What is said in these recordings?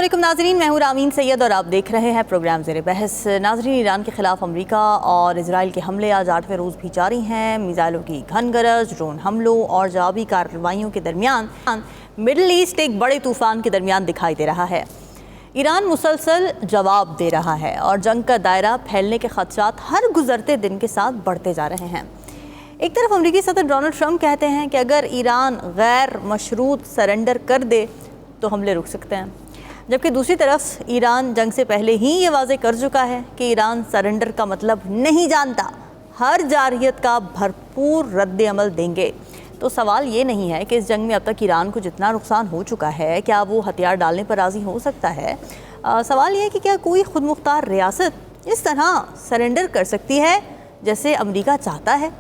अस्सलामुअलैकुम नाजरीन, मैं हूँ रामीन सैयद और आप देख रहे हैं प्रोग्राम ज़ेरे बहस। नाजरीन, ईरान के खिलाफ अमेरिका और इजराइल के हमले आज 8वें रोज़ भी जारी हैं। मिसाइलों की घन गरज, ड्रोन हमलों और जवाबी कार्रवाइयों के दरमियान मिडल ईस्ट एक बड़े तूफ़ान के दरमियान दिखाई दे रहा है। ईरान मुसलसल जवाब दे रहा है और जंग का दायरा फैलने के खदशात हर गुजरते दिन के साथ बढ़ते जा रहे हैं। एक तरफ अमेरिकी सदर डोनाल्ड ट्रंप कहते हैं कि अगर ईरान गैर मशरूत सरेंडर कर दे तो हमले रुक सकते हैं, जबकि दूसरी तरफ ईरान जंग से पहले ही ये वाज़े कर चुका है कि ईरान सरेंडर का मतलब नहीं जानता, हर जारहियत का भरपूर रद्द अमल देंगे। तो सवाल ये नहीं है कि इस जंग में अब तक ईरान को जितना नुकसान हो चुका है क्या वो हथियार डालने पर राज़ी हो सकता है। सवाल ये है कि क्या कोई खुद मुख्तार रियासत इस तरह सरेंडर कर सकती है जैसे अमेरिका चाहता है।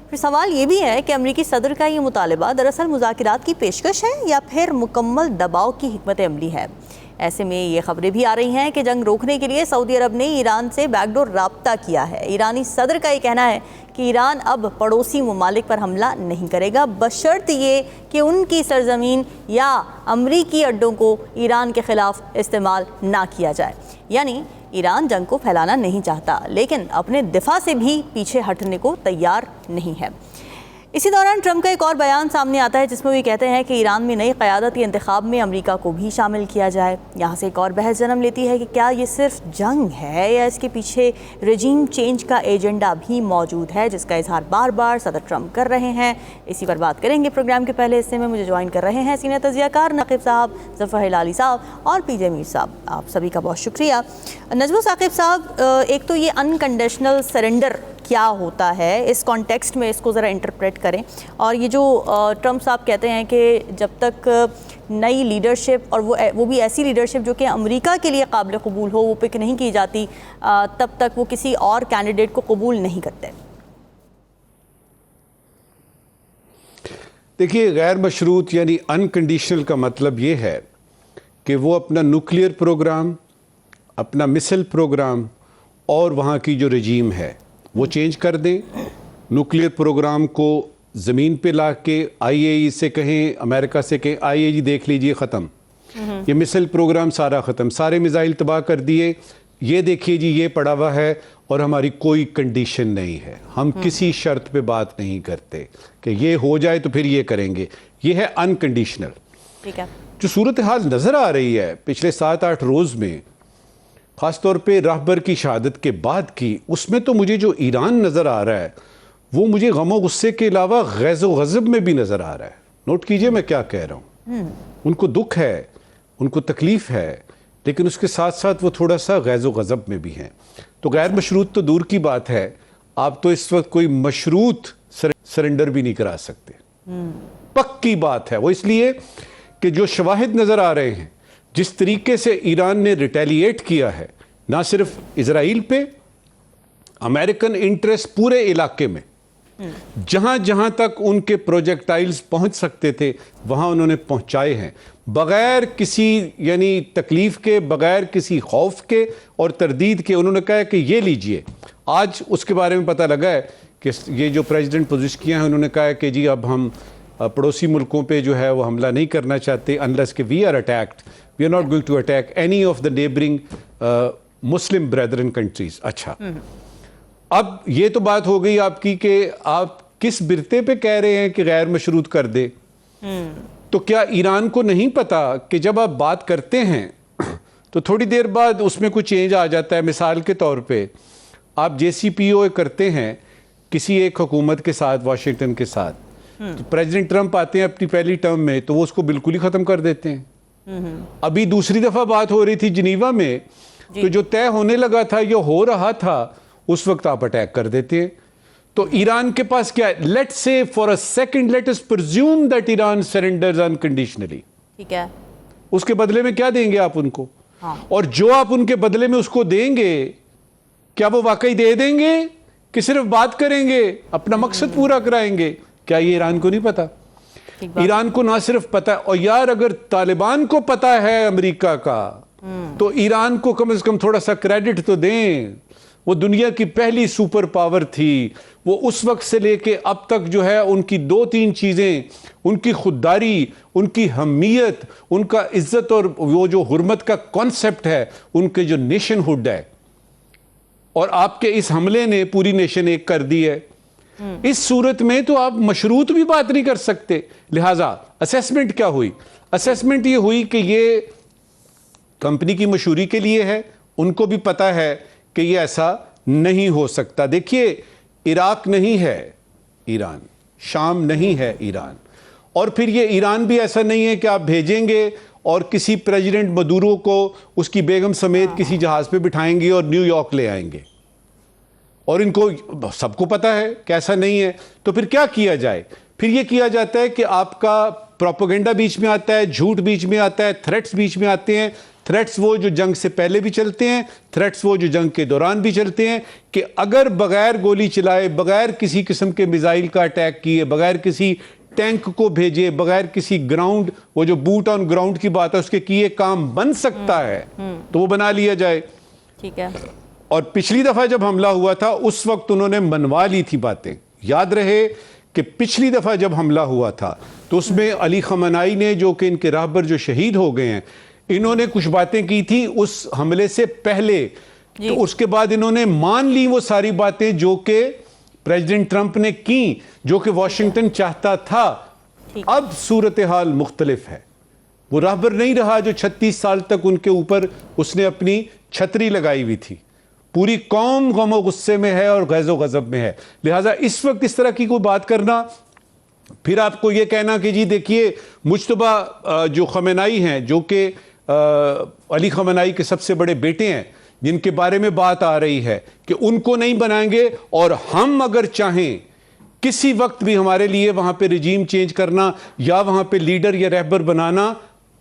फिर सवाल ये भी है कि अमेरिकी सदर का ये मुतालबा दरअसल मुज़ाकरात की पेशकश है या फिर मुकम्मल दबाव की हिकमत अमली है। ऐसे में ये खबरें भी आ रही हैं कि जंग रोकने के लिए सऊदी अरब ने ईरान से बैकडोर राब्ता किया है। ईरानी सदर का ये कहना है कि ईरान अब पड़ोसी ममालिक पर हमला नहीं करेगा, बशर्त ये कि उनकी सरजमीन या अमरीकी अड्डों को ईरान के ख़िलाफ़ इस्तेमाल ना किया जाए। यानी ईरान जंग को फैलाना नहीं चाहता, लेकिन अपने दिफा से भी पीछे हटने को तैयार नहीं है। इसी दौरान ट्रंप का एक और बयान सामने आता है जिसमें वे कहते हैं कि ईरान में नई क़यादती इंतखाब में अमेरिका को भी शामिल किया जाए। यहाँ से एक और बहस जन्म लेती है कि क्या ये सिर्फ जंग है या इसके पीछे रजीम चेंज का एजेंडा भी मौजूद है, जिसका इजहार बार बार सदर ट्रंप कर रहे हैं। इसी पर बात करेंगे प्रोग्राम के पहले हिस्से में। मुझे ज्वाइन कर रहे हैं सीनियर तज़कियाकार नकीब साहब, ज़फ़र हिलाली साहब और पीजे मीर साहब। आप सभी का बहुत शुक्रिया। नजमो साकिब साहब, एक तो ये अनकंडीशनल सरेंडर क्या होता है, इस कॉन्टेक्स्ट में इसको ज़रा इंटरप्रेट करें। और ये जो ट्रंप साहब कहते हैं कि जब तक नई लीडरशिप और वो भी ऐसी लीडरशिप जो कि अमेरिका के लिए काबिल कबूल हो वो पिक नहीं की जाती, तब तक वो किसी और कैंडिडेट को कबूल नहीं करते। देखिए, गैर मशरूत यानी अनकंडीशनल का मतलब ये है कि वो अपना न्यूक्लियर प्रोग्राम, अपना मिसाइल प्रोग्राम और वहाँ की जो रजीम है वो चेंज कर दें। न्यूक्लियर प्रोग्राम को ज़मीन पे ला के IAEA से कहें, अमेरिका से कहें IAEA जी देख लीजिए ख़त्म, ये मिसाइल प्रोग्राम सारा ख़त्म, सारे मिसाइल तबाह कर दिए, ये देखिए जी ये पड़ा हुआ है और हमारी कोई कंडीशन नहीं है, हम किसी शर्त पे बात नहीं करते कि ये हो जाए तो फिर ये करेंगे। ये है अनकंडीशनल। ठीक है। जो सूरत हाल नज़र आ रही है पिछले 7-8 रोज़ में, ख़ास तौर पे राहबर की शहादत के बाद की, उसमें तो मुझे जो ईरान नज़र आ रहा है वो मुझे गम गुस्से के अलावा गैज़ो गज़ब में भी नज़र आ रहा है। नोट कीजिए मैं क्या कह रहा हूँ। उनको दुख है, उनको तकलीफ़ है, लेकिन उसके साथ साथ वो थोड़ा सा गैज़ो गज़ब में भी हैं। तो गैर मशरूत तो दूर की बात है, आप तो इस वक्त कोई मशरूत सरेंडर भी नहीं करा सकते। पक्की बात है वो, इसलिए कि जो शवाहिद नज़र आ रहे हैं, जिस तरीके से ईरान ने रिटेलिएट किया है, ना सिर्फ इजराइल पे, अमेरिकन इंटरेस्ट पूरे इलाके में, जहां जहां तक उनके प्रोजेक्टाइल्स पहुंच सकते थे वहां उन्होंने पहुंचाए हैं, बगैर किसी यानी तकलीफ के, बगैर किसी खौफ के और तरदीद के। उन्होंने कहा कि ये लीजिए। आज उसके बारे में पता लगा है कि ये जो प्रेसिडेंट पोजिशकियाँ हैं, उन्होंने कहा है कि जी अब हम पड़ोसी मुल्कों पे जो है वो हमला नहीं करना चाहते, अनलेस कि we are attacked, we are not going to attack any of the neighbouring Muslim brethren countries. अच्छा, अब ये तो बात हो गई आपकी कि आप किस बिरते पे कह रहे हैं कि गैर मशरूत कर दे। तो क्या ईरान को नहीं पता कि जब आप बात करते हैं तो थोड़ी देर बाद उसमें कुछ चेंज आ जाता है। मिसाल के तौर पे आप JCPOA करते हैं किसी एक हुकूमत के साथ, वाशिंगटन के साथ, तो प्रेसिडेंट ट्रंप आते हैं अपनी पहली टर्म में तो वो उसको बिल्कुल ही ख़त्म कर देते हैं। अभी दूसरी दफ़ा बात हो रही थी जिनीवा में, तो जो तय होने लगा था, ये हो रहा था, उस वक्त आप अटैक कर देते हैं। तो ईरान के पास क्या है? Let's say for a second let us presume that Iran surrenders unconditionally. ठीक है। उसके बदले में क्या देंगे आप उनको? हाँ। और जो आप उनके बदले में उसको देंगे, क्या वो वाकई दे देंगे कि सिर्फ बात करेंगे, अपना मकसद पूरा कराएंगे? क्या ये ईरान को नहीं पता? ईरान को ना सिर्फ पता है, और यार अगर तालिबान को पता है अमेरिका का, तो ईरान को कम से कम थोड़ा सा क्रेडिट तो दें। वो दुनिया की पहली सुपर पावर थी। वो उस वक्त से लेके अब तक जो है उनकी दो तीन चीज़ें, उनकी खुददारी, उनकी हमीयत, उनका इज्जत और वो जो हुर्मत का कॉन्सेप्ट है, उनके जो नेशनहुड है, और आपके इस हमले ने पूरी नेशन एक कर दी है। इस सूरत में तो आप मशरूत भी बात नहीं कर सकते। लिहाजा असेसमेंट क्या हुई? असेसमेंट ये हुई कि ये कंपनी की मशहूरी के लिए है, उनको भी पता है कि ये ऐसा नहीं हो सकता। देखिए, इराक नहीं है ईरान, शाम नहीं है ईरान, और फिर ये ईरान भी ऐसा नहीं है कि आप भेजेंगे और किसी प्रेसिडेंट मदूरो को उसकी बेगम समेत किसी जहाज पे बिठाएंगे और न्यूयॉर्क ले आएंगे, और इनको सबको पता है कि ऐसा नहीं है। तो फिर क्या किया जाए? फिर ये किया जाता है कि आपका प्रोपेगेंडा बीच में आता है, झूठ बीच में आता है, थ्रेट्स बीच में आते हैं। थ्रेट्स वो जो जंग से पहले भी चलते हैं, थ्रेट्स वो जो जंग के दौरान भी चलते हैं कि अगर बगैर गोली चलाए, बगैर किसी किस्म के मिसाइल का अटैक किए, बगैर किसी टैंक को भेजे, बगैर किसी ग्राउंड, वो जो बूट ऑन ग्राउंड की बात है, उसके किए काम बन सकता है तो वो बना लिया जाए। ठीक है। और पिछली दफा जब हमला हुआ था उस वक्त उन्होंने मनवा ली थी बातें। याद रहे कि पिछली दफा जब हमला हुआ था तो उसमें अली खमनाई ने, जो कि इनके राहबर जो शहीद हो गए हैं, इन्होंने कुछ बातें की थी उस हमले से पहले। तो उसके बाद इन्होंने मान ली वो सारी बातें जो कि प्रेसिडेंट ट्रंप ने की, जो कि वॉशिंगटन चाहता था। अब सूरत हाल मुख्तलिफ है। वो राहबर नहीं रहा जो 36 साल तक उनके ऊपर उसने अपनी छतरी लगाई हुई थी। पूरी कौम गम गुस्से में है और गैज़ो गज़ब में है। लिहाजा इस वक्त इस तरह की कोई बात करना, फिर आपको ये कहना कि जी देखिए मुज्तबा जो खमेनाई हैं, जो कि अली खमनाई के सबसे बड़े बेटे हैं, जिनके बारे में बात आ रही है कि उनको नहीं बनाएंगे, और हम अगर चाहें किसी वक्त भी हमारे लिए वहां पे रिजीम चेंज करना या वहां पे लीडर या रहबर बनाना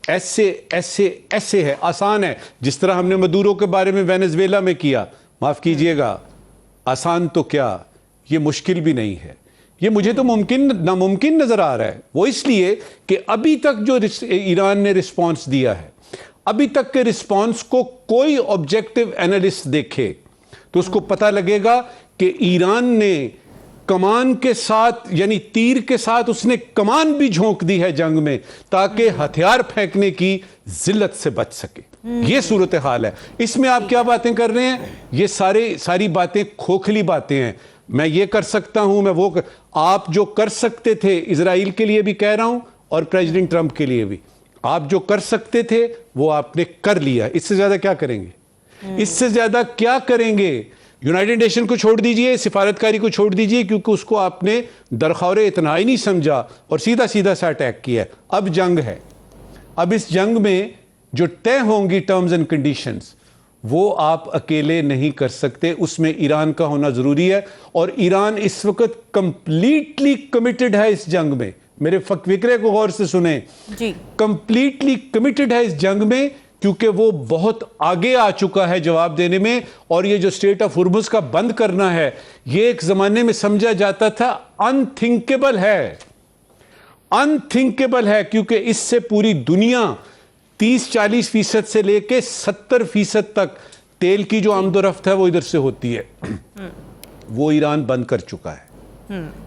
ऐसे ऐसे ऐसे है, आसान है। जिस तरह हमने मदूरो के बारे में वेनेजुएला में किया, माफ कीजिएगा, आसान तो क्या, ये मुश्किल भी नहीं है। ये मुझे तो नामुमकिन नजर आ रहा है। वो इसलिए कि अभी तक जो ईरान ने रिस्पॉन्स दिया है, अभी तक के रिस्पॉन्स को कोई ऑब्जेक्टिव एनालिस्ट देखे तो उसको पता लगेगा कि ईरान ने कमान के साथ, यानी तीर के साथ उसने कमान भी झोंक दी है जंग में, ताकि हथियार फेंकने की जिल्लत से बच सके। ये सूरत हाल है। इसमें आप क्या बातें कर रहे हैं? ये सारी बातें खोखली बातें हैं। मैं ये कर सकता हूं, मैं वो आप जो कर सकते थे, इजराइल के लिए भी कह रहा हूं और प्रेसिडेंट ट्रंप के लिए भी, आप जो कर सकते थे वो आपने कर लिया। इससे ज्यादा क्या करेंगे? इससे ज्यादा क्या करेंगे? यूनाइटेड नेशन को छोड़ दीजिए, सिफारतकारी को छोड़ दीजिए, क्योंकि उसको आपने दरखौर इतना ही नहीं समझा और सीधा सीधा सा अटैक किया। अब जंग है। अब इस जंग में जो तय होंगी टर्म्स एंड कंडीशंस, वो आप अकेले नहीं कर सकते। उसमें ईरान का होना जरूरी है, और ईरान इस वक्त कंप्लीटली कमिटेड है इस जंग में। मेरे फिक्रे को गौर से सुने जी, कंप्लीटली कमिटेड है इस जंग में, क्योंकि वो बहुत आगे आ चुका है जवाब देने में। और ये जो स्टेट ऑफ हुर्मुज़ का बंद करना है, ये एक जमाने में समझा जाता था अनथिंकेबल है, अनथिंकेबल है, क्योंकि इससे पूरी दुनिया 30-40% से लेके 70% तक तेल की जो आमदोरफ्त है वो इधर से होती है। वो ईरान बंद कर चुका है।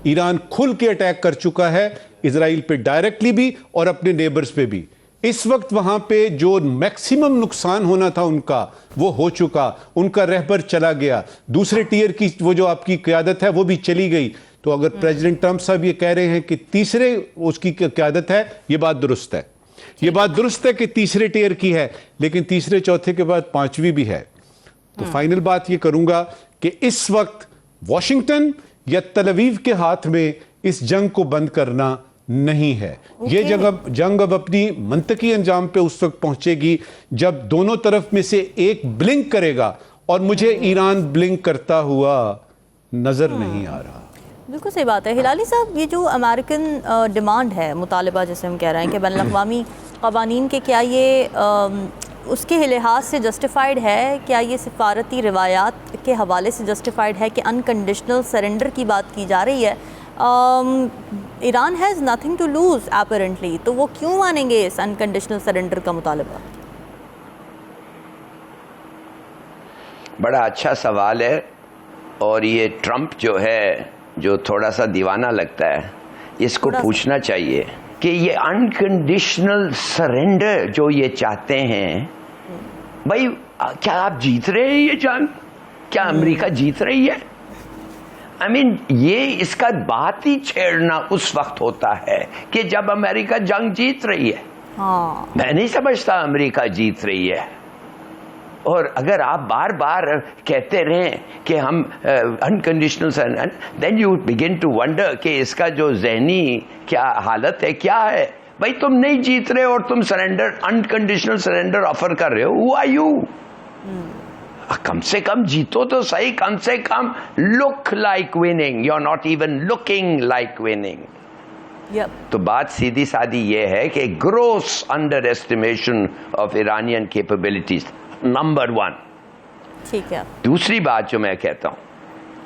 ईरान खुल के अटैक कर चुका है, इजराइल पे डायरेक्टली भी और अपने नेबर्स पे भी। इस वक्त वहां पे जो मैक्सिमम नुकसान होना था उनका, वो हो चुका। उनका रहबर चला गया, दूसरे टीयर की वो जो आपकी क़यादत है वो भी चली गई। तो अगर प्रेसिडेंट ट्रंप साहब ये कह रहे हैं कि तीसरे उसकी क़यादत है, ये बात दुरुस्त है। ये बात दुरुस्त है कि तीसरे टीयर की है, लेकिन तीसरे चौथे के बाद पांचवी भी है। तो फाइनल बात ये करूंगा कि इस वक्त वॉशिंगटन या तल अवीव के हाथ में इस जंग को बंद करना नहीं है। ये जंग अब अपनी मंतकी अंजाम पे उस वक्त पहुंचेगी जब दोनों तरफ में से एक ब्लिंक करेगा, और मुझे ईरान ब्लिंक करता हुआ नजर नहीं आ रहा। बिल्कुल सही बात है। हिलाली साहब, ये जो अमेरिकन डिमांड है, मुतालबा जैसे हम कह रहे हैं कि बैनुल अक़वामी क़वानीन के, क्या ये उसके लिहाज से जस्टिफाइड है? क्या ये सिफारती रिवायात के हवाले से जस्टिफाइड है कि अनकंडीशनल सरेंडर की बात की जा रही है? Iran has nothing to lose apparently, तो वो क्यों मानेंगे इस अनकंडीशनल सरेंडर का मुतालबा? बड़ा अच्छा सवाल है। और ये ट्रंप जो है, जो थोड़ा सा दीवाना लगता है, इसको पूछना चाहिए कि ये अनकंडीशनल सरेंडर जो ये चाहते हैं, भाई क्या आप जीत रहे हैं ये जंग? क्या अमेरिका जीत रही है? I mean, ये इसका बात ही छेड़ना उस वक्त होता है कि जब अमेरिका जंग जीत रही है। मैं नहीं समझता अमेरिका जीत रही है। और अगर आप बार बार कहते रहें कि हम unconditional, then you begin to wonder कि इसका जो ज़हनी क्या हालत है, क्या है। भाई तुम नहीं जीत रहे और तुम सरेंडर, अनकंडीशनल सरेंडर ऑफर कर रहे हो। Who are you? कम से कम जीतो तो सही, कम से कम look like winning. You are not even looking like winning. तो बात सीधी सादी ये है कि gross underestimation of Iranian capabilities, number 1। ठीक है। दूसरी बात जो मैं कहता हूं,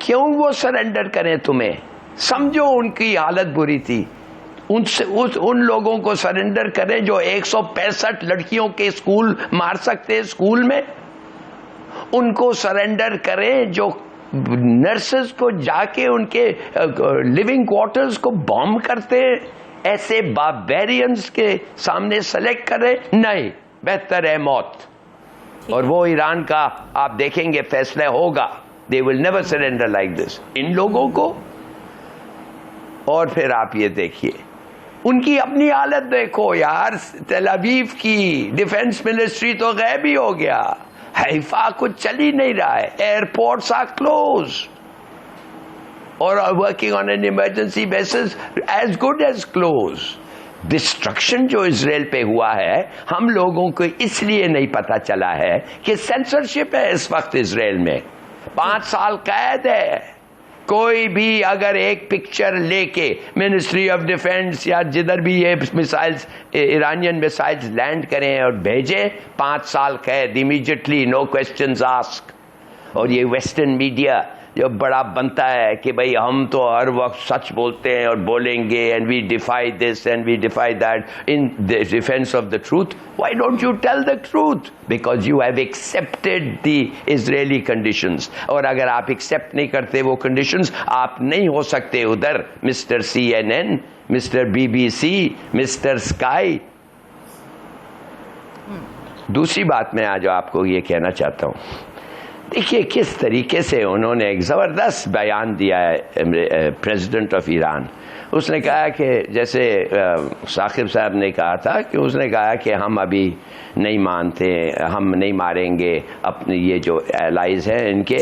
क्यों वो सरेंडर करें तुम्हें? समझो उनकी हालत बुरी थी, उन लोगों को सरेंडर करें जो 165 लड़कियों के स्कूल मार सकते हैं स्कूल में। उनको सरेंडर करें जो नर्सेस को जाके उनके लिविंग क्वार्टर्स को बॉम्ब करते हैं। ऐसे बारबेरियंस के सामने सेलेक्ट करें? नहीं, बेहतर है मौत। और वो ईरान का आप देखेंगे फैसला होगा। They will never surrender like this in लोगों को। और फिर आप ये देखिए उनकी अपनी हालत देखो यार। तेल अवीव की डिफेंस मिनिस्ट्री तो गायब ही हो गया। हैफा कुछ चल ही नहीं रहा है। एयरपोर्ट्स आर क्लोज और working on an emergency basis as good as close. Destruction जो इजराइल पे हुआ है, हम लोगों को इसलिए नहीं पता चला है कि सेंसरशिप है इस वक्त इजराइल में। 5 साल कैद है। कोई भी अगर एक पिक्चर लेके मिनिस्ट्री ऑफ डिफेंस या जिधर भी ये मिसाइल्स, ईरानियन मिसाइल्स लैंड करें और भेजें, 5 साल कैद इमीडिएटली, नो क्वेश्चंस आस्क। और ये वेस्टर्न मीडिया जो बड़ा बनता है कि भाई हम तो हर वक्त सच बोलते हैं और बोलेंगे, and we defy this and we defy that in the defence of the truth. Why don't you tell the truth? Because you have accepted the Israeli conditions. और अगर आप एक्सेप्ट नहीं करते वो कंडीशंस, आप नहीं हो सकते उधर mister CNN, mister BBC, mister sky. दूसरी बात मैं आज आपको ये कहना चाहता हूं, देखिए किस तरीके से उन्होंने एक ज़बरदस्त बयान दिया है प्रेसिडेंट ऑफ ईरान। उसने कहा कि जैसे साकिब साहब ने कहा था कि उसने कहा कि हम अभी नहीं मानते, हम नहीं मारेंगे अपने ये जो एलाइज हैं इनके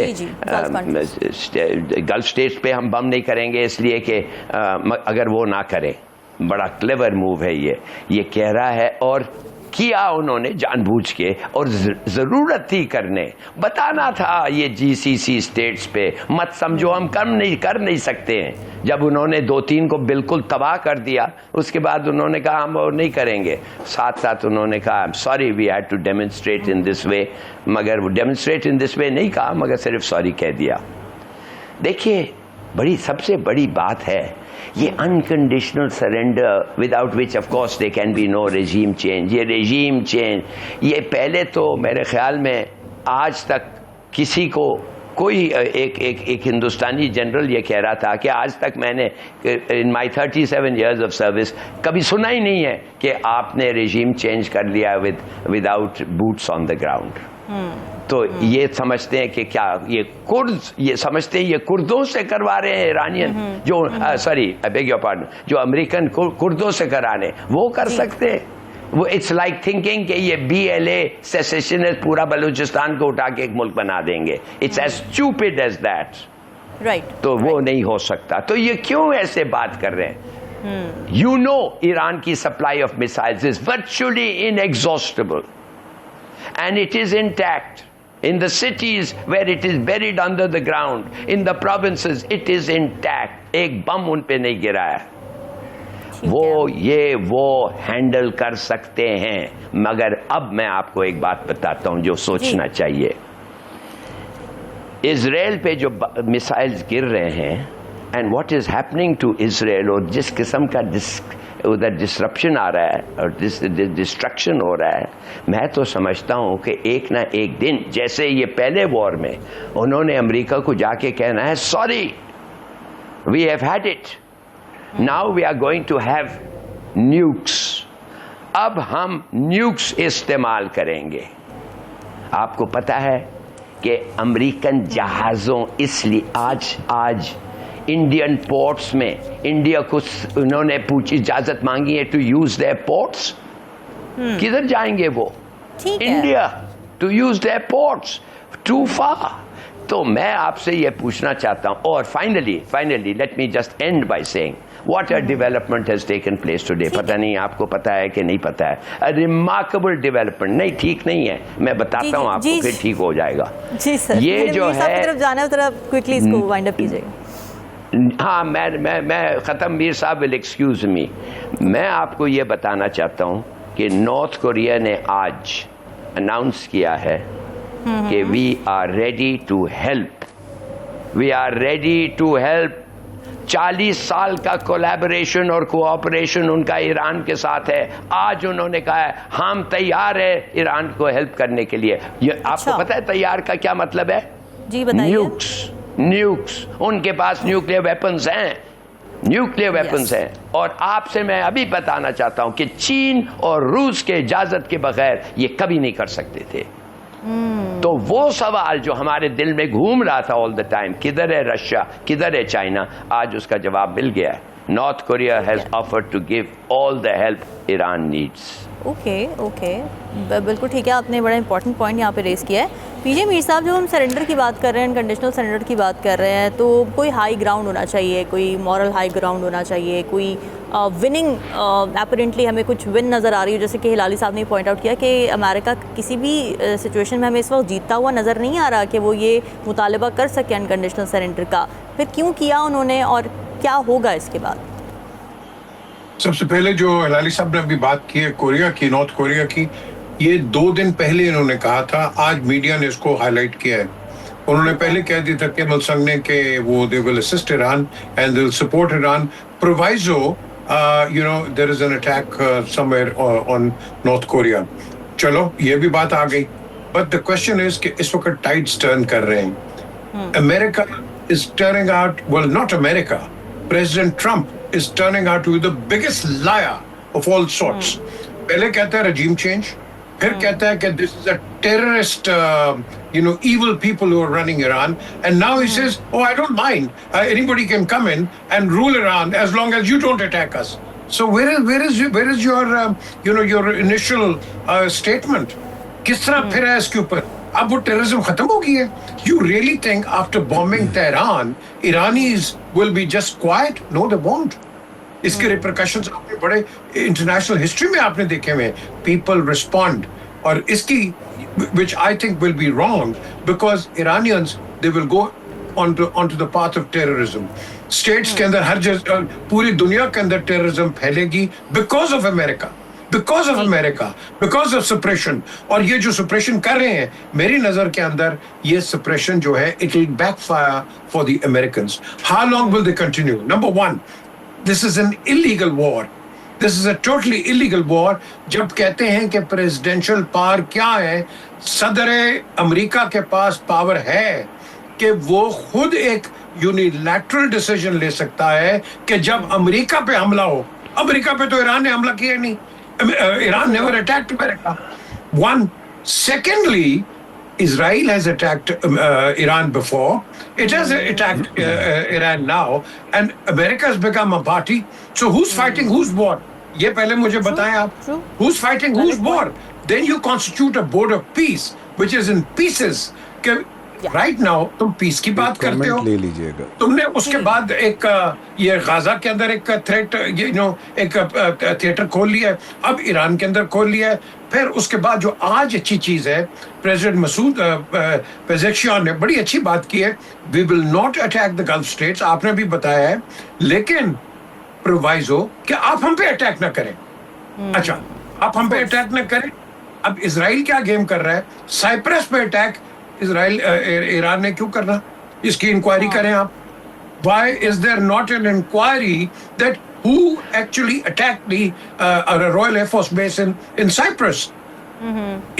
गल्फ स्टेट्स पे हम बम नहीं करेंगे इसलिए कि अगर वो ना करें। बड़ा क्लेवर मूव है ये कह रहा है। और किया उन्होंने जानबूझ के, और जरूरत थी करने। बताना था ये GCC स्टेट्स पे मत समझो हम कर नहीं सकते हैं। जब उन्होंने 2-3 को बिल्कुल तबाह कर दिया, उसके बाद उन्होंने कहा हम और नहीं करेंगे। साथ साथ उन्होंने कहा I am sorry we had to demonstrate in this way, मगर वो डेमोन्स्ट्रेट इन दिस वे नहीं कहा, मगर सिर्फ सॉरी कह दिया। देखिए सबसे बड़ी बात है ये unconditional surrender, without which of course they can be no regime change. ये रेजीम चेंज, ये पहले तो मेरे ख्याल में आज तक किसी को कोई एक हिंदुस्तानी जनरल ये कह रहा था कि आज तक मैंने in my 37 years of service कभी सुना ही नहीं है कि आपने रेजीम चेंज कर लिया without boots on the ground. तो ये समझते हैं कि क्या ये समझते हैं ये कुर्दों से करवा रहे हैं ईरानियन, जो sorry I beg your pardon, जो अमेरिकन कुर्दों से कराने वो कर सकते हैं। वो इट्स लाइक थिंकिंग कि ये BLA सेसेशनिस्ट पूरा बलूचिस्तान को उठा के एक मुल्क बना देंगे। It's as stupid as that. Right. तो वो नहीं हो सकता। तो ये क्यों ऐसे बात कर रहे हैं? यू नो ईरान की supply of missiles is virtually inexhaustible and it is intact in the cities where it is buried under the ground, in the provinces it is intact। एक बम उन पे नहीं गिरा है। वो हैंडल कर सकते हैं। मगर अब मैं आपको एक बात बताता हूं जो सोचना चाहिए। इजराइल पे जो मिसाइल्स गिर रहे हैं and what is happening to Israel, और जिस किस्म का उधर डिसरप्शन आ रहा है और डिस्ट्रक्शन हो रहा है, मैं तो समझता हूँ कि एक ना एक दिन, जैसे ये पहले वॉर में उन्होंने अमेरिका को जाके कहना है sorry we have had it, now we are going to have nukes, अब हम न्यूक्स इस्तेमाल करेंगे। आपको पता है कि अमेरिकन जहाज़ों इसलिए आज इंडियन पोर्ट्स में इंडिया को उन्होंने इजाजत मांगी है टू यूज देयर पोर्ट्स, किधर जाएंगे वो? India to use their ports, too far. तो मैं आपसे ये पूछना चाहता हूं, और finally let me just end by saying what a development has taken place today. पता नहीं आपको पता है कि नहीं पता है, अ रिमार्केबल डेवलपमेंट। नहीं, ठीक नहीं है, मैं बताता हूं आपको, फिर ठीक हो जाएगा। जी सर, ये जो है तरफ जाना है उधर क्विकली इसको वाइंड अप कीजिएगा। हाँ, मैं ख़त्म, मीर साहब विल एक्सक्यूज मी। मैं आपको ये बताना चाहता हूँ कि नॉर्थ कोरिया ने आज अनाउंस किया है कि we are ready to help, we are ready to help. 40 साल का कोलैबोरेशन और कोऑपरेशन उनका ईरान के साथ है। आज उन्होंने कहा है हम तैयार है ईरान को हेल्प करने के लिए। ये आपको पता है तैयार का क्या मतलब है? जी बताइए। न्यूक्स, उनके पास न्यूक्लियर वेपन्स हैं, न्यूक्लियर वेपन्स हैं। और आपसे मैं अभी बताना चाहता हूं कि चीन और रूस के इजाजत के बगैर ये कभी नहीं कर सकते थे। तो वो सवाल जो हमारे दिल में घूम रहा था ऑल द टाइम, किधर है रशिया, किधर है चाइना, आज उसका जवाब मिल गया है। North Korea has offered to give all the help Iran needs. Okay, बिल्कुल ठीक है, आपने बड़ा इंपॉर्टेंट पॉइंट यहाँ पे रेस किया है। पीजे मीर साहब, जब हम सरेंडर की बात कर रहे हैं, अनकंडीशनल सरेंडर की बात कर रहे हैं, तो कोई हाई ग्राउंड होना चाहिए, कोई मॉरल हाई ग्राउंड होना चाहिए, कोई विनिंग, अपरेंटली हमें कुछ विन नज़र आ रही है। जैसे कि हिलाली साहब ने पॉइंट आउट किया कि अमेरिका किसी भी सिचुएशन में हमें इस वक्त जीतता हुआ नज़र नहीं आ रहा कि वो ये मुतालबा कर सके अनकंडीशनल सरेंडर का। फिर क्यों किया उन्होंने और क्या होगा इसके बाद? सबसे पहले जो हिलाली साहब ने अभी बात की है कोरिया की, नॉर्थ कोरिया की, ये 2 दिन पहले इन्होंने कहा था, आज मीडिया ने इसको हाईलाइट किया है। उन्होंने पहले कह दिया था कि मुल्संग ने कि वो they will assist Iran and they will support Iran, proviso you know there is an attack somewhere on North Korea. चलो ये भी बात आ गई, बट द क्वेश्चन इज कि इस वक्त टाइड्स टर्न कर रहे हैं। America is turning out, well not America, president Trump is turning out to be the biggest liar of all sorts. पहले कहता है regime change, फिर कहता है कि this is a terrorist, evil people who are running Iran, and now he says, oh, I don't mind, anybody can come in and rule Iran as long as you don't attack us. So where is your your initial statement? किस तरह फिर है इसके ऊपर? अब वो terrorism खत्म हो गई है? You really think after bombing Tehran, Iranis will be just quiet? No, they won't. इसके रिपरकशंस आपने बड़े इंटरनेशनल हिस्ट्री में आपने देखे हुए। People respond, और इसकी which I think will be wrong because Iranians they will go onto the path of terrorism. States के अंदर हर जगह पूरी दुनिया के अंदर टेररिज्म फैलेगी because of America. Because of America, because of suppression. और ये जो suppression कर रहे हैं, मेरी नजर के अंदर ये suppression जो है, it will backfire for the Americans. How long will they continue? Number one, this is an illegal war. This is a totally illegal war. जब कहते हैं कि presidential power क्या है, सदर अमेरिका के पास पावर है कि वो खुद एक unilateral decision ले सकता है कि जब अमेरिका पे हमला हो, अमेरिका पे तो ईरान ने हमला किया नहीं, Iran never attacked America. One. Secondly, Israel has attacked Iran before. It has attacked Iran now, and America has become a party. So who's fighting whose war? ये पहले मुझे बताएं आप. Who's fighting whose war? Then you constitute a board of peace, which is in pieces. Right now तुम piece की बात करते हो, ले लीजिएगा। तुमने उसके बाद एक ये गाजा के अंदर एक थ्रेट, एक थिएटर खोल लिया है, अब ईरान के अंदर खोल लिया है। फिर उसके बाद जो आज अच्छी चीज है, प्रेसिडेंट मसूद पेजेशियान ने बड़ी अच्छी बात की है, we will not attack the Gulf states, आपने भी बताया है, लेकिन प्रोवाइजो कि आप हम पे अटैक ना करें। अच्छा, आप हम पे अटैक ना करें। अब इजराइल क्या गेम कर रहा है? साइप्रस पे अटैक इजराइल ईरान ने क्यों करना? इसकी इंक्वायरी करें आप। Why is there not an inquiry that who actually attacked the Royal Air Force base in Cyprus.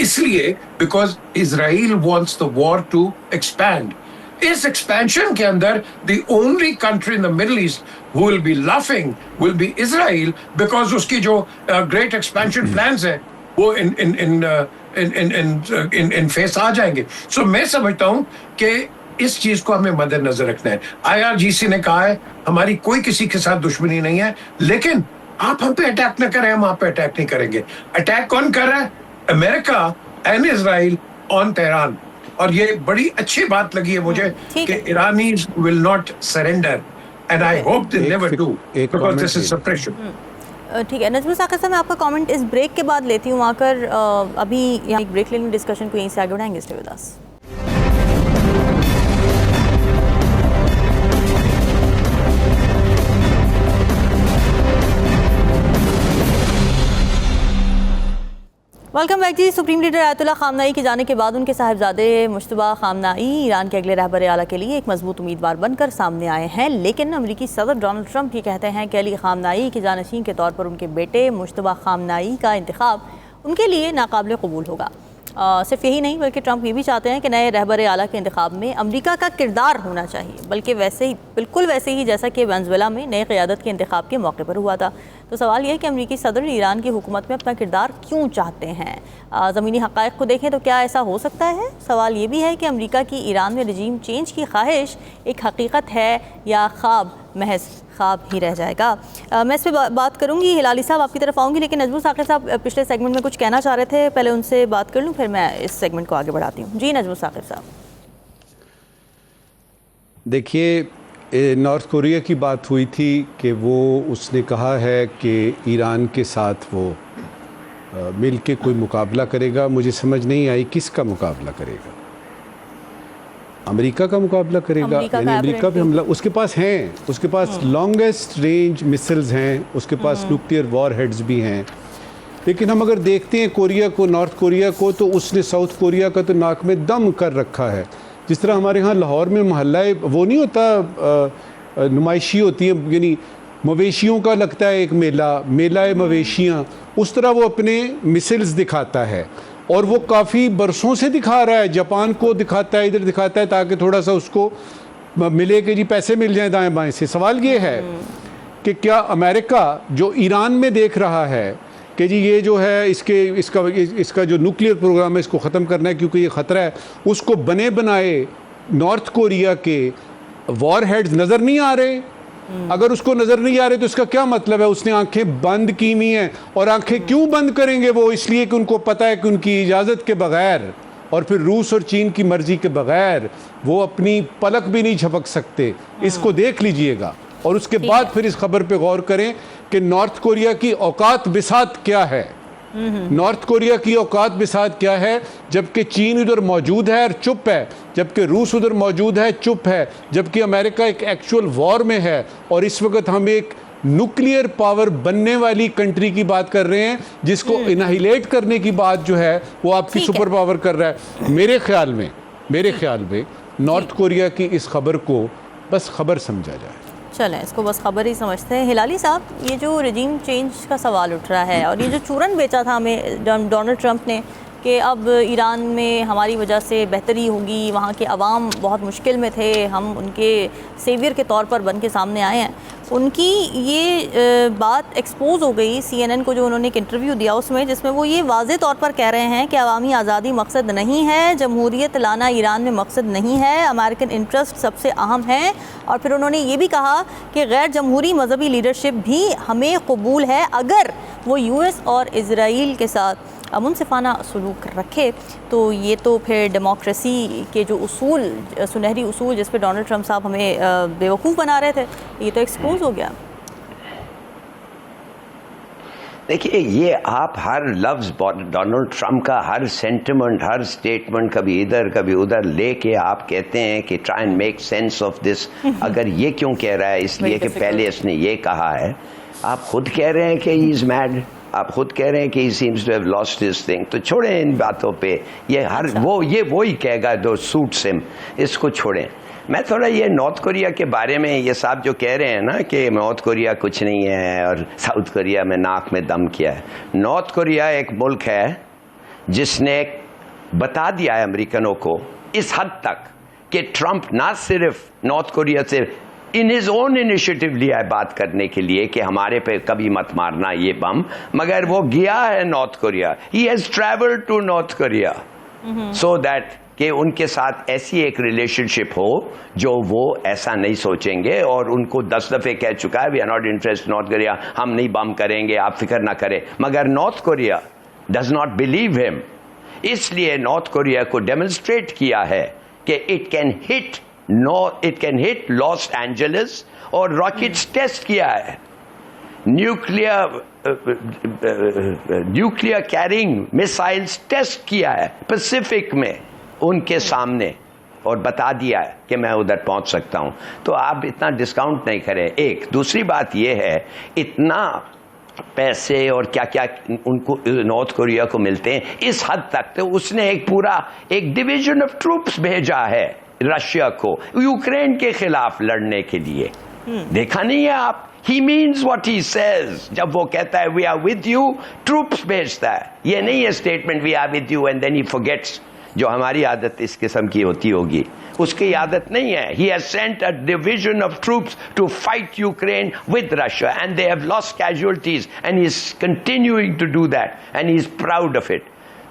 इसलिए because Israel wants the war to expand. इस expansion के अंदर the only country in the Middle East who will be laughing will be Israel because उसकी जो great expansion plans है वो in face आ जाएंगे. So मैं समझता हूँ कि इस चीज को हमें मद्देनजर रखना है. IRGC ने कहा है हमारी कोई किसी के साथ दुश्मनी नहीं है, लेकिन आप हम पे अटैक न करें, हम आप पे अटैक नहीं करेंगे. अटैक कौन कर रहा है? America and Israel on Tehran. और ये बड़ी अच्छी बात लगी है मुझे कि Iranians will not surrender and I hope they never do because this is suppression. ठीक है नजमुल साकिब साहब, मैं आपका कमेंट इस ब्रेक के बाद लेती हूँ आकर. अभी यहाँ एक ब्रेक लेंगे, डिस्कशन को यहीं से आगे बढ़ाएंगे. Stay with us. Welcome back ji. Supreme leader Ayatollah Khamenei के जाने के बाद उनके साहिबजादे मुश्तबा खामनाई ईरान के अगले रहबर आला के लिए एक मजबूत उम्मीदवार बनकर सामने आए हैं. लेकिन अमरीकी सदर डोनाल्ड ट्रंप ये कहते हैं कि अली खामनाई के जानशीन के तौर पर उनके बेटे मुश्तबा खामनाई का इंतखाब उनके लिए नाकाबिल कबूल होगा. सिर्फ यही नहीं बल्कि ट्रंप ये भी चाहते हैं कि नए रहबर आला के इंतखाब में अमेरिका का किरदार होना चाहिए, बल्कि वैसे ही बिल्कुल वैसे ही जैसा कि वेनेजुएला में नए क़यादत के इंतखाब के मौके पर हुआ था. तो सवाल यह है कि अमेरिकी सदर ईरान की हुकूमत में अपना किरदार क्यों चाहते हैं. ज़मीनी हक़ाइक़ को देखें तो क्या ऐसा हो सकता है. सवाल ये भी है कि अमेरिका की ईरान में रजीम चेंज की ख्वाहिश एक हकीकत है या ख्वाब महज ख्वाब ही रह जाएगा. मैं इस पर बात करूंगी. हिलाली साहब आपकी तरफ आऊँगी, लेकिन नजमुल साकिब साहब पिछले सेगमेंट में कुछ कहना चाह रहे थे, पहले उनसे बात कर लूँ फिर मैं इस सेगमेंट को आगे बढ़ाती हूँ. जी नजमुल साकिब साहब. देखिए, नॉर्थ कोरिया की बात हुई थी कि वो उसने कहा है कि ईरान के साथ वो मिल के कोई मुकाबला करेगा. मुझे समझ नहीं आई किसका मुकाबला करेगा. अमेरिका का मुकाबला करेगा, यानी अमेरिका पे हमला उसके पास हैं, उसके पास लॉन्गेस्ट रेंज मिसाइल्स हैं, उसके पास न्यूक्लियर वॉर हेड्स भी हैं. लेकिन हम अगर देखते हैं कोरिया को, नॉर्थ कोरिया को, तो उसने साउथ कोरिया का तो नाक में दम कर रखा है. जिस तरह हमारे यहाँ लाहौर में मोहल्ला वो नहीं होता, नुमाइशी होती है, यानी मवेशियों का लगता है एक मेला है मवेशियाँ, उस तरह वो अपने मिसाइल्स दिखाता है. और वो काफ़ी बरसों से दिखा रहा है, जापान को दिखाता है, इधर दिखाता है, ताकि थोड़ा सा उसको मिले कि जी पैसे मिल जाएं दाएं बाएं से. सवाल ये है कि क्या अमेरिका जो ईरान में देख रहा है कि जी ये जो है इसका जो न्यूक्लियर प्रोग्राम है इसको ख़त्म करना है क्योंकि ये ख़तरा है, उसको बने बनाए नॉर्थ कोरिया के वॉर हेड्स नज़र नहीं आ रहे. अगर उसको नज़र नहीं आ रहे तो इसका क्या मतलब है? उसने आंखें बंद की हुई हैं. और आंखें क्यों बंद करेंगे वो? इसलिए कि उनको पता है कि उनकी इजाज़त के बगैर और फिर रूस और चीन की मर्ज़ी के बगैर वो अपनी पलक भी नहीं झपक सकते. इसको देख लीजिएगा और उसके बाद फिर इस खबर पे गौर करें कि नॉर्थ कोरिया की औकात बिसात क्या है. नॉर्थ कोरिया की औकात बिसात क्या है, जबकि चीन उधर मौजूद है और चुप है, जबकि रूस उधर मौजूद है चुप है, जबकि अमेरिका एक एक्चुअल वॉर में है. और इस वक्त हम एक न्यूक्लियर पावर बनने वाली कंट्री की बात कर रहे हैं जिसको इनहिलेट करने की बात जो है वो आपकी सुपर पावर कर रहा है. मेरे ख्याल में नॉर्थ कोरिया की इस खबर को बस खबर समझा जाए. चलें, इसको बस खबर ही समझते हैं. हिलाली साहब, ये जो रजीम चेंज का सवाल उठ रहा है और ये जो चूरन बेचा था हमें डोनाल्ड ट्रंप ने कि अब ईरान में हमारी वजह से बेहतरी होगी, वहाँ के अवाम बहुत मुश्किल में थे, हम उनके सेवियर के तौर पर बन के सामने आए हैं, उनकी ये बात एक्सपोज हो गई CNN को, जो उन्होंने एक इंटरव्यू दिया उसमें, जिसमें वो ये वाज़े तौर पर कह रहे हैं कि अवामी आज़ादी मकसद नहीं है, जमहूरियत लाना ईरान में मकसद नहीं है, अमेरिकन इंटरेस्ट सबसे अहम है. और फिर उन्होंने ये भी कहा कि गैर जमहूरी मजहबी लीडरशिप भी हमें कबूल है अगर वो US और इजराइल के साथ मुनसिफाना सलूक रखे. तो ये तो फिर डेमोक्रेसी के जो उसूल, सुनहरी उसूल जिस पे डोनाल्ड ट्रंप साहब हमें बेवकूफ़ बना रहे थे, ये तो एक्सपोज हो गया. देखिए, ये आप हर लफ्ज़ डोनाल्ड ट्रंप का, हर सेंटिमेंट, हर स्टेटमेंट कभी इधर कभी उधर लेके आप कहते हैं कि try and make sense of this. अगर ये क्यों कह रहा है? इसलिए कि पहले इसने ये कहा है. आप खुद कह रहे हैं कि ही इज़ मैड, आप खुद कह रहे हैं कि he seems to have lost his thing. तो छोड़ें इन बातों पे. ये हर वो ही कहेगा जो सूट्स हिम, इसको छोड़ें. मैं थोड़ा ये नॉर्थ कोरिया के बारे में, ये साहब जो कह रहे हैं ना कि नॉर्थ कोरिया कुछ नहीं है और साउथ कोरिया में नाक में दम किया है। नॉर्थ कोरिया एक मुल्क है जिसने बता दिया है अमेरिकनों को इस हद तक कि ट्रंप ना सिर्फ नॉर्थ कोरिया से इन हिज ओन इनिशिएटिव लिया है बात करने के लिए कि हमारे पे कभी मत मारना ये बम, मगर वो गया है North Korea. He has travelled to North Korea so that कि उनके साथ ऐसी एक रिलेशनशिप हो जो वो ऐसा नहीं सोचेंगे, और उनको 10 दफे कह चुका है we are not interested North Korea, हम नहीं बम करेंगे, आप फिक्र ना करें। मगर North Korea does not believe him, इसलिए नॉर्थ कोरिया को डेमोन्स्ट्रेट किया है कि it can hit Los Angeles, और रॉकेट्स टेस्ट किया है, न्यूक्लियर कैरिंग मिसाइल्स टेस्ट किया है पैसिफिक में उनके सामने, और बता दिया है कि मैं उधर पहुंच सकता हूं। तो आप इतना डिस्काउंट नहीं करें। एक दूसरी बात यह है, इतना पैसे और क्या क्या उनको नॉर्थ कोरिया को मिलते हैं इस हद तक, तो उसने एक डिवीजन ऑफ ट्रूप्स भेजा है रशिया को यूक्रेन के खिलाफ लड़ने के लिए। देखा नहीं है आप? He means what he says. जब वो कहता है we are with you, troops भेजता है। ये नहीं है statement we are with you and then he forgets, जो हमारी आदत इस किस्म की होती होगी। उसकी आदत नहीं है। He has sent a division of troops to fight Ukraine with Russia and they have lost casualties and he is continuing to do that and he is proud of it.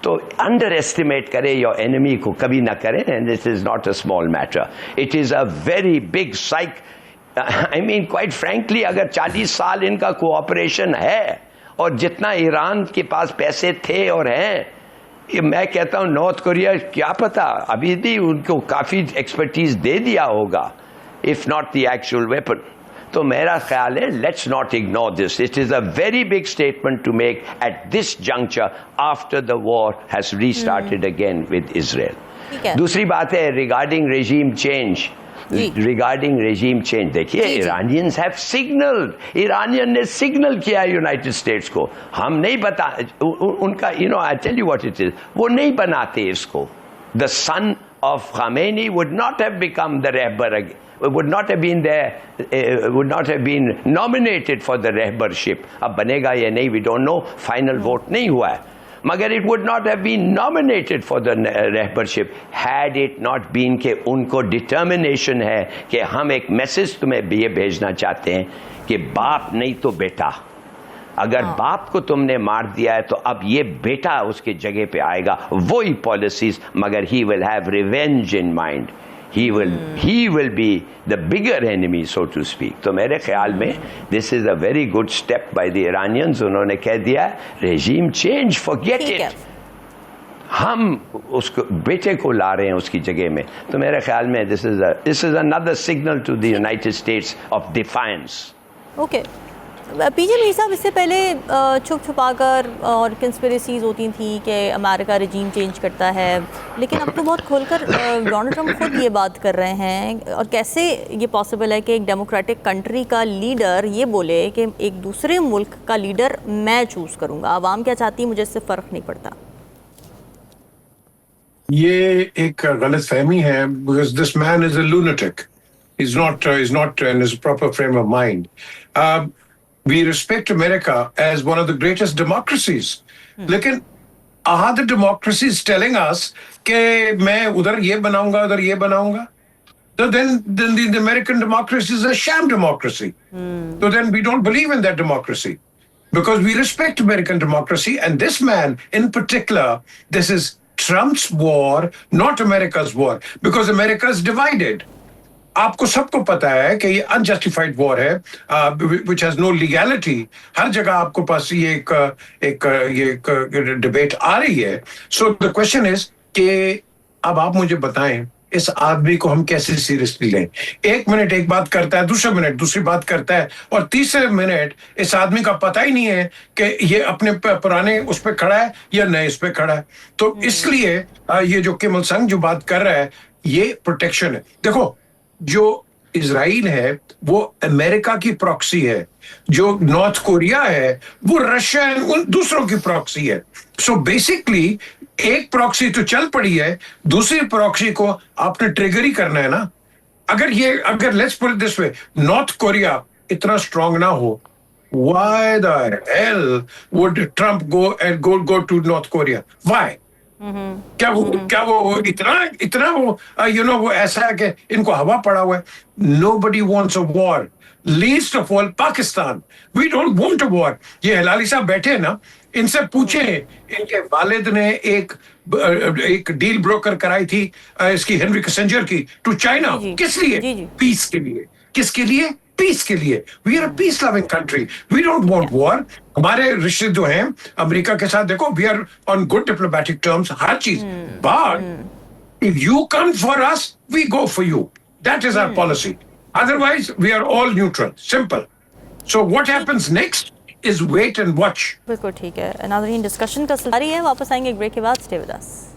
तो अंडर एस्टिमेट करे your enemy को कभी ना करें, and this is not a small matter. It is a very big psych. I mean, quite frankly, अगर 40 साल इनका cooperation है और जितना ईरान के पास पैसे थे और हैं, मैं कहता हूं नॉर्थ कोरिया क्या पता अभी भी उनको काफी एक्सपर्टीज दे दिया होगा, if not the actual weapon. तो मेरा ख्याल है let's not ignore this. It is a very big statement to make at this juncture after the war has restarted again with Israel. दूसरी बात है regarding regime change. Regarding regime change, देखिए Iranians have signalled, Iranian ने signal किया United States को। हम नहीं बता उनका, I tell you what it is, वो नहीं बनाते इसको। The son of Khamenei would not have become the रहबर, would not have been nominated for the रहबरशिप। अब बनेगा या नहीं we don't know, final vote नहीं हुआ है, मगर it would not have been nominated for the रहबरशिप had it not been कि उनको डिटर्मिनेशन है कि हम एक मैसेज तुम्हें ये भेजना चाहते हैं कि बाप नहीं तो बेटा, अगर बाप को तुमने मार दिया है तो अब ये बेटा उसके जगह पे आएगा, वही पॉलिसीज, मगर he will have revenge in mind. He will be the bigger enemy, so to speak. तो मेरे ख्याल में this is a very good step by the Iranians. उन्होंने कह दिया regime change, forget it. हम उसको बेटे को ला रहे हैं उसकी जगह में। तो मेरे ख्याल में this is another signal to the United States of defiance. Okay. पीजे मीर साहब, इससे पहले छुप छुपाकर और कंस्पिरेसीज होती थी कि अमेरिका रजीम चेंज करता है, लेकिन अब तो बहुत खोलकर डोनाल्ड ट्रंप खुद ये बात कर रहे हैं। और कैसे ये पॉसिबल है कि एक डेमोक्रेटिक कंट्री का लीडर ये बोले कि एक दूसरे मुल्क का लीडर मैं चूज़ करूँगा, आवाम क्या चाहती है मुझे इससे फ़र्क नहीं पड़ता? ये एक गलत फहमी है, because this man is a lunatic. He's not in his proper frame of mind. We respect America as one of the greatest democracies. लेकिन are the democracies telling us कि मैं उधर ये बनाऊंगा उधर ये बनाऊंगा? So then the American democracy is a sham democracy. So then we don't believe in that democracy because we respect American democracy, and this man in particular, this is Trump's war, not America's war, because America is divided. आपको सबको पता है कि ये unjustified war है, which has no legality. हर जगह आपको पास ये एक डिबेट आ रही है. So the question is कि अब आप मुझे बताएं इस आदमी को हम कैसे सीरियसली लें? एक मिनट एक बात करता है, दूसरे मिनट दूसरी बात करता है, और तीसरे मिनट इस आदमी का पता ही नहीं है कि ये अपने पुराने उस पर खड़ा है या नए उस पर खड़ा है. तो इसलिए ये जो किम इल संग जो बात कर रहा है, ये प्रोटेक्शन है. देखो, जो इजराइल है वो अमेरिका की प्रॉक्सी है, जो नॉर्थ कोरिया है वो रशिया उन दूसरों की प्रॉक्सी है. सो बेसिकली एक प्रॉक्सी तो चल पड़ी है, दूसरी प्रॉक्सी को आपने ट्रिगर ही करना है ना. अगर let's put it this way, north Korea इतना स्ट्रांग ना हो, why the hell would Trump go to North Korea? Why? क्या वो इतना वो वो ऐसा है कि इनको हवा पड़ा हुआ है. Nobody wants a war, least of all Pakistan. We don't want a war. ये हिलाली साहब बैठे हैं ना, इनसे पूछे, इनके वालिद ने एक डील ब्रोकर कराई थी इसकी, हेनरी किसिंजर की, टू चाइना. किस लिए? पीस के लिए. किसके लिए? पीस के लिए. We are a peace loving country. We don't want war. हमारे रिश्ते जो हैं अमेरिका के साथ, देखो, we are on good diplomatic terms, हर चीज. But if you come for us, we go for you. That is our policy. Otherwise we are all neutral. Simple. So what happens next is wait and watch. बिल्कुल ठीक है नाज़रीन, discussion का सिलसिला जारी है. वापस आएंगे एक ब्रेक के बाद. Stay with us.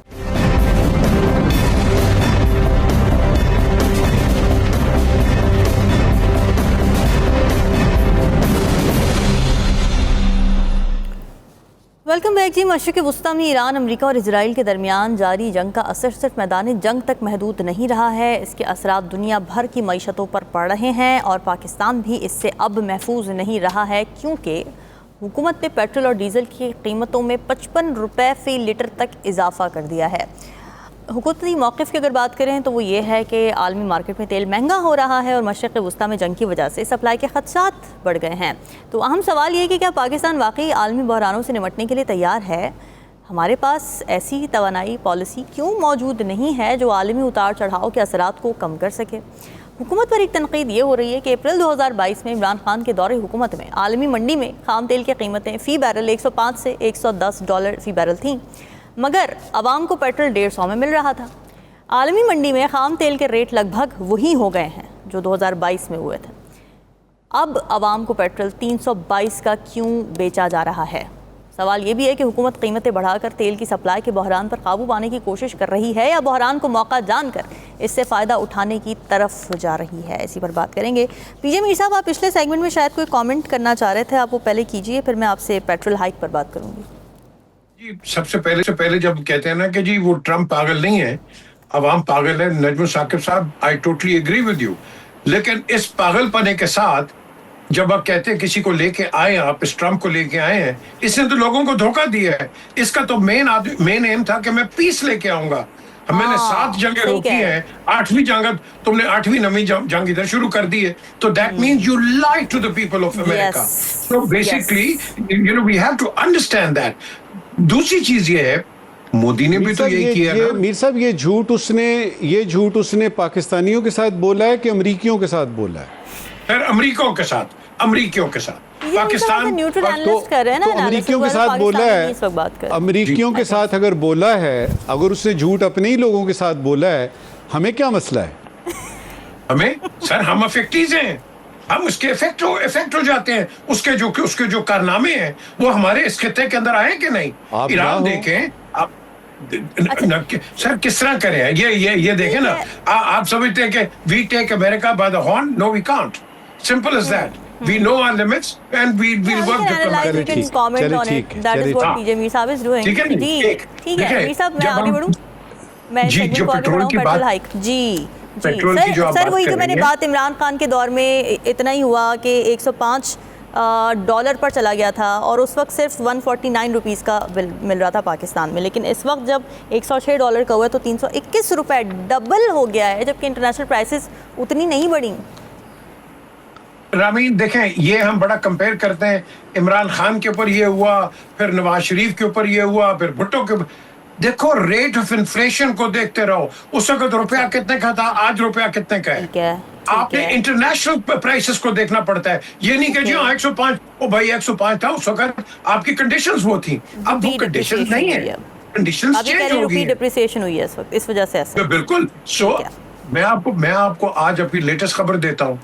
Welcome back जी. मशरिक़ वुस्ता में ईरान, अमेरिका और इजराइल के दरमियान जारी जंग का असर सिर्फ मैदान जंग तक महदूद नहीं रहा है. इसके असरात दुनिया भर की मईशतों पर पड़ रहे हैं और पाकिस्तान भी इससे अब महफूज नहीं रहा है, क्योंकि हुकूमत ने पेट्रोल और डीज़ल की कीमतों में 55 रुपये फ़ी लीटर तक इजाफा कर दिया है. हुकूमती मौक़िफ़ की अगर बात करें तो वो ये है कि आलमी मार्केट में तेल महंगा हो रहा है और मशरिक़ वुस्ता में जंग की वजह से सप्लाई के ख़दशात बढ़ गए हैं. तो अहम सवाल ये है कि क्या पाकिस्तान वाकई आलमी बहरानों से निपटने के लिए तैयार है? हमारे पास ऐसी तवानाई पॉलिसी क्यों मौजूद नहीं है जो आलमी उतार चढ़ाव के असरात को कम कर सके? हुकूमत पर एक तनकीद ये हो रही है कि अप्रैल 2022 में इमरान खान के दौरे हुकूमत में आलमी मंडी में खाम तेल की कीमतें फ़ी बैरल 105 से $110 फ़ी बैरल थीं, मगर आवाम को पेट्रोल 150 में मिल रहा था. आलमी मंडी में खाम तेल के रेट लगभग वही हो गए हैं जो 2022 में हुए थे. अब आवाम को पेट्रोल 322 का क्यों बेचा जा रहा है? सवाल ये भी है कि हुकूमत कीमतें बढ़ाकर तेल की सप्लाई के बहरान पर काबू पाने की कोशिश कर रही है या बहरान को मौका जानकर इससे फ़ायदा उठाने की तरफ जा रही है. इसी पर बात करेंगे. पीजे मीर साहब, आप पिछले सेगमेंट में शायद कोई कमेंट करना चाह रहे थे, आप वो पहले कीजिए, फिर मैं आपसे पेट्रोल हाइक पर बात करूँगी. जी, सबसे पहले जब कहते हैं ना कि जी वो ट्रम्प पागल नहीं है, अवाम पागल है, नजमुल साकिब साहब, I totally agree with you. लेकिन इस पागलपने के साथ जब आप कहते हैं किसी को लेके आए, आप इस ट्रम्प को लेके आए हैं, इसने तो लोगों को धोखा दिया है. इसका तो मेन एम था कि मैं पीस लेके आऊंगा. मैंने 7 जंगें रोकी हैं, 8वीं जंग तुमने 8वीं 9वीं जंग इधर शुरू कर दी है. तो that means you lied to the people of America. So basically we have to understand that. दूसरी चीज ये है, मोदी ने भी तो यही किया ना. मीर साहब, ये झूठ उसने पाकिस्तानियों के साथ बोला है कि अमरीकियों के साथ बोला है? फिर अमरीकियों के साथ पाकिस्तान तो अमरीकियों के साथ बोला है. अमरीकियों के साथ अगर बोला है, अगर उसने झूठ अपने ही लोगों के साथ बोला है, हमें क्या मसला है? हमें सर, हम अफेक्टीज हैं, हम उसके इफेक्ट हो जाते हैं. उसके जो कारनामे हैं वो हमारे इस खित्ते के अंदर आए कि नहीं? ईरान देखें आप. सर किस तरह करें? ये देखें ना. आप समझते हैं कि we take America by the horn? No, we can't. Simple as that. We know our limits and we will work diplomatically. ठीक है मीर साहब, मैं आगे बढ़ूं. मैं जी, जो पेट्रोल की बात, पेट्रोल की जो सर वही जो मैंने बात, इमरान खान के दौर में इतना ही हुआ कि $105 पर चला गया था और उस वक्त सिर्फ 149 रुपीज़ का बिल मिल रहा था पाकिस्तान में. लेकिन इस वक्त जब $106 का हुआ तो 321 रुपये, डबल हो गया है, जबकि इंटरनेशनल प्राइसेस उतनी नहीं बढ़ी. रामीन देखें, ये हम बड़ा कंपेयर करते हैं. इमरान खान के ऊपर ये हुआ, फिर नवाज शरीफ के ऊपर ये हुआ, फिर भुट्टो के ऊपर. देखो, रेट ऑफ इन्फ्लेशन को देखते रहो. उस वक्त रुपया कितने का था, आज रुपया कितने का है. आपने इंटरनेशनल प्राइसेस को देखना पड़ता है. ये नहीं कि जी 105, ओ भाई 105 था उस वक्त, आपकी कंडीशंस वो थी. अब वो कंडीशंस नहीं है, कंडीशंस चेंज हो गई, डिप्रिसिएशन हुई है इस वक्त, इस वजह से ऐसा. बिल्कुल. सो मैं आपको आज अपनी लेटेस्ट खबर देता हूँ.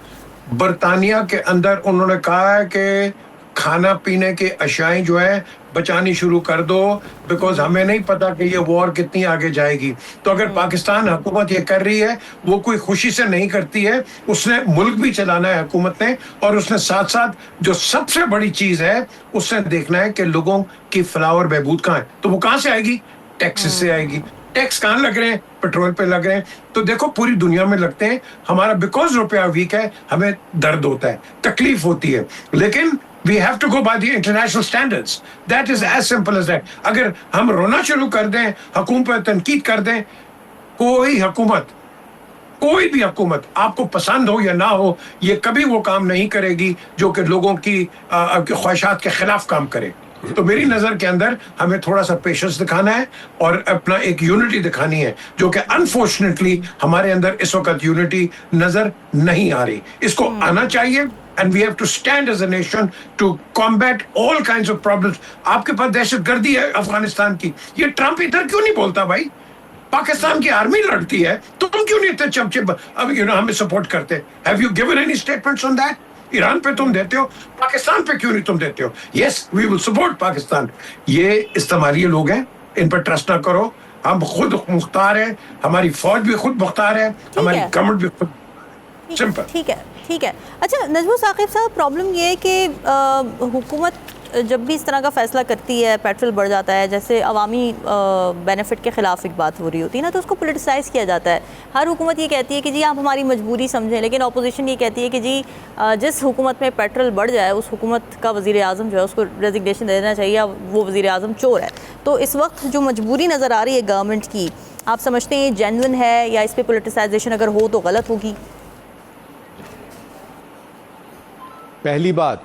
बर्तानिया के अंदर उन्होंने कहा है कि खाना पीने के अशाएं जो है बचानी शुरू कर दो, बिकॉज हमें नहीं पता कि ये वॉर कितनी आगे जाएगी. तो अगर पाकिस्तान हुकूमत ये कर रही है, वो कोई खुशी से नहीं करती है. उसने मुल्क भी चलाना है हुकूमत ने, और उसने साथ साथ जो सबसे बड़ी चीज है उसने देखना है कि लोगों की फलाह और बहबूद कहाँ है. तो वो कहाँ से आएगी? टैक्सेस से आएगी. टैक्स कहाँ लग रहे हैं? पेट्रोल पे लग रहे हैं। तो देखो पूरी दुनिया में लगते हैं। हमारा बिकॉज रुपया वीक है, हमें दर्द होता है, तकलीफ होती है, लेकिन we have to go by the international standards. That is as simple as that. अगर हम रोना शुरू कर दें, हुकूमत पर तनकीद कर दें, कोई भी हुकूमत आपको पसंद हो या ना हो, ये कभी वो काम नहीं करेगी जो कि लोगों की ख्वाहिशात के खिलाफ काम करे। तो मेरी नजर के अंदर हमें थोड़ा सा पेशेंस दिखाना है और अपना एक यूनिटी दिखानी है, जो कि अनफॉर्चुनेटली हमारे अंदर इस वक्त यूनिटी नजर नहीं आ रही। इसको आना चाहिए and we have to stand as a nation to combat all kinds of problems. आपके पास दहशतगर्दी है अफगानिस्तान की, ये ट्रंप इधर क्यों नहीं बोलता भाई? पाकिस्तान की आर्मी लड़ती है, तो तुम क्यों नहीं इतने चमचे अब हमें सपोर्ट करते? Have you given any statements on that? Iran पे तुम देते हो, पाकिस्तान पे क्यों नहीं तुम देते हो? Yes, we will support Pakistan. ये इस्तेमाली लोग हैं, इन पर ट्रस्ट ना करो। हम खुद मुख्तार हैं, हमारी फौज भी खुद मुख्तार है, हमारी गवर्नमेंट भी खुद। सिंपल। ठीक है। अच्छा नजमुल साकिब साहब, प्रॉब्लम ये है कि हुकूमत जब भी इस तरह का फैसला करती है, पेट्रोल बढ़ जाता है, जैसे अवामी बेनिफिट के ख़िलाफ़ एक बात हो रही होती है ना, तो उसको पोलिटिसाइज़ किया जाता है। हर हुकूमत ये कहती है कि जी आप हमारी मजबूरी समझें, लेकिन अपोजिशन ये कहती है कि जी जिस हुकूमत में पेट्रोल बढ़ जाए उस हुकूमत का वज़ीर आज़म जो है उसको रेजिग्नेशन दे देना चाहिए, वो वज़ीर आज़म चोर है। तो इस वक्त जो मजबूरी नज़र आ रही है गवर्नमेंट की, आप समझते हैं ये जेन्युइन है या इस पर पोलिटिसाइजेशन अगर हो तो गलत होगी? पहली बात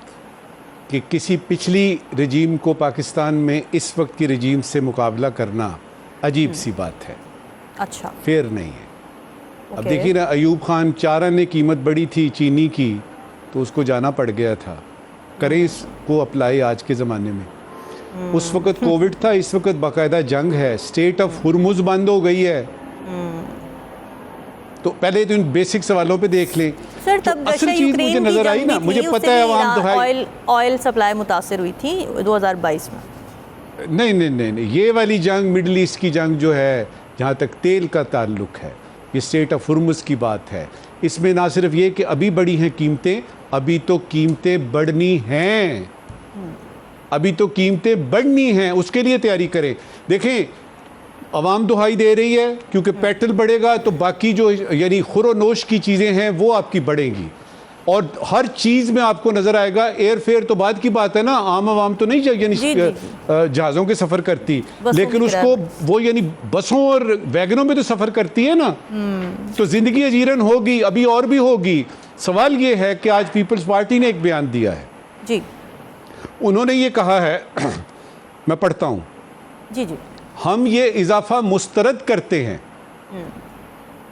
कि किसी पिछली रजीम को पाकिस्तान में इस वक्त की रजीम से मुकाबला करना अजीब सी बात है। अच्छा, फेयर नहीं है। अब देखिए ना, अयूब खान 4 आने कीमत बढ़ी थी चीनी की, तो उसको जाना पड़ गया था। करें इसको अप्लाई आज के ज़माने में। उस वक्त कोविड था, इस वक्त बाकायदा जंग है, स्टेट ऑफ हुर्मुज़ बंद हो गई है। तो पहले तो इन बेसिक सवालों पे देख लें। सर तब तो असल चीज़ मुझे नज़र आई ना, मुझे पता है अवाम ऑयल सप्लाई मुतासर हुई थी 2022 में। नहीं, ये वाली जंग मिडल ईस्ट की जंग जो है, जहाँ तक तेल का ताल्लुक है, ये स्टेट ऑफ हुर्मुज़ की बात है। इसमें ना सिर्फ ये कि अभी बढ़ी हैं कीमतें, अभी तो कीमतें बढ़नी हैं, अभी तो कीमतें बढ़नी हैं, उसके लिए तैयारी करें। देखें, अवाम दुहाई दे रही है क्योंकि पेट्रोल बढ़ेगा तो बाकी जो यानी खुरोनोश की चीज़ें हैं वो आपकी बढ़ेंगी, और हर चीज़ में आपको नज़र आएगा। एयर फेयर तो बाद की बात है ना, आम आवाम तो नहीं यानी जहाज़ों के सफ़र करती, लेकिन उसको वो यानी बसों और वैगनों में तो सफ़र करती है ना। तो ज़िंदगी अजीरन होगी, अभी और भी होगी। सवाल ये है कि आज पीपल्स पार्टी ने एक बयान दिया है जी, उन्होंने ये कहा है मैं पढ़ता हूँ जी, हम ये इजाफा मुस्तरद करते हैं।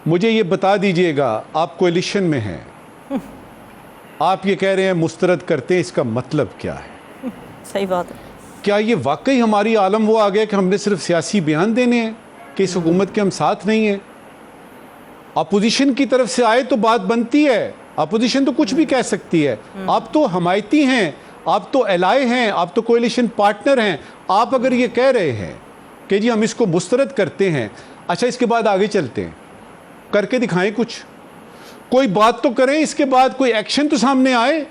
मुझे ये बता दीजिएगा, आप कोलिशन में हैं, आप ये कह रहे हैं मुस्तरद करते हैं, इसका मतलब क्या है? सही बात है। क्या ये वाकई हमारी आलम वो आ गया कि हमने सिर्फ सियासी बयान देने हैं कि इस हुकूमत के हम साथ नहीं हैं? अपोजिशन की तरफ से आए तो बात बनती है, अपोजिशन तो कुछ भी कह सकती है। आप तो हमायती हैं, आप तो एलाय हैं, आप तो कोलिशन पार्टनर हैं। आप अगर ये कह रहे हैं कि जी हम इसको मुस्तरद करते हैं, अच्छा इसके बाद आगे चलते हैं, करके दिखाएं, कुछ कोई बात तो करें, इसके बाद कोई एक्शन तो सामने आए।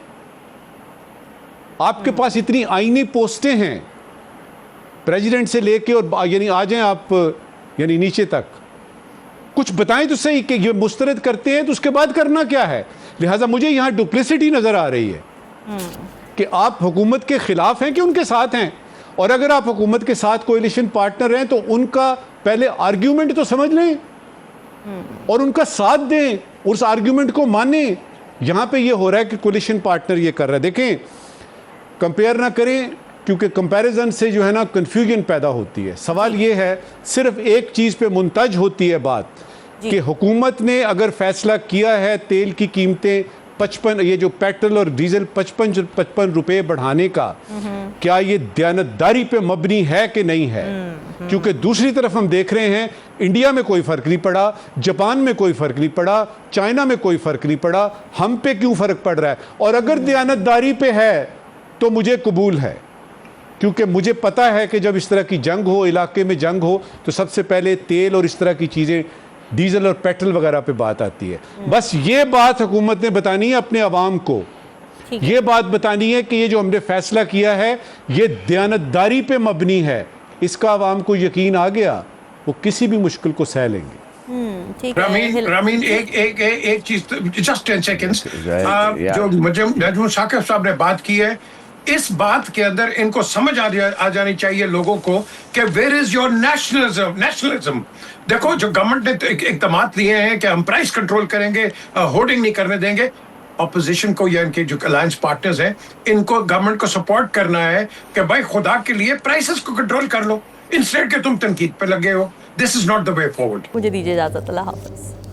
आपके पास इतनी आईनी पोस्टें हैं, प्रेसिडेंट से लेके और यानी आ जाएं आप यानी नीचे तक, कुछ बताएं तो सही कि ये मुस्तरद करते हैं तो उसके बाद करना क्या है। लिहाजा मुझे यहाँ डुप्लिसिटी नजर आ रही है कि आप हुकूमत के खिलाफ हैं कि उनके साथ हैं, और अगर आप हुकूमत के साथ कोलिशन पार्टनर हैं तो उनका पहले आर्ग्यूमेंट तो समझ लें और उनका साथ दें, उस आर्ग्यूमेंट को मानें। यहाँ पे ये हो रहा है कि कोलिशन पार्टनर ये कर रहा है। देखें, कंपेयर ना करें, क्योंकि कंपैरिजन से जो है ना कन्फ्यूजन पैदा होती है। सवाल ये है, सिर्फ एक चीज़ पे मुंतज होती है बात कि हुकूमत ने अगर फैसला किया है तेल की कीमतें 55, ये जो पेट्रोल और डीजल 55 रुपए बढ़ाने का, क्या ये दयानतदारी पे मबनी है कि नहीं है? क्योंकि दूसरी तरफ हम देख रहे हैं, इंडिया में कोई फर्क नहीं पड़ा, जापान में कोई फर्क नहीं पड़ा, चाइना में कोई फर्क नहीं पड़ा, हम पे क्यों फर्क पड़ रहा है? और अगर दयानतदारी पे है तो मुझे कबूल है, क्योंकि मुझे पता है कि जब इस तरह की जंग हो, इलाके में जंग हो, तो सबसे पहले तेल और इस तरह की चीज़ें, डीजल और पेट्रोल वगैरह पे बात आती है। बस ये बात हुकूमत ने बतानी है अपने अवाम को, ये बात बतानी है कि ये जो हमने फैसला किया है ये दयानतदारी पे मबनी है। इसका अवाम को यकीन आ गया वो किसी भी मुश्किल को सह लेंगे। ठीक है रामीन एक चीज, जस्ट 10 सेकेंड्स, Yeah. जो मुझे नजमुल साकिब साहब ने बात की है, इस बात के अंदर इनको समझ आ जानी चाहिए लोगों को कि वेयर इज योर नेशनलिज्म। देखो, जो गवर्नमेंट ने इकदाम लिए हैं कि हम प्राइस कंट्रोल करेंगे, होर्डिंग नहीं करने देंगे, ऑपोजिशन को या इनके जो अलायंस पार्टनर्स हैं, इनको गवर्नमेंट को सपोर्ट करना है कि भाई खुदा के लिए प्राइसेस को कंट्रोल कर लो, इंस्टेड के तुम तनकीद पे लगे हो। This is not the way forward. मुझे दीजिए इजाजत, अल्लाह हाफिज।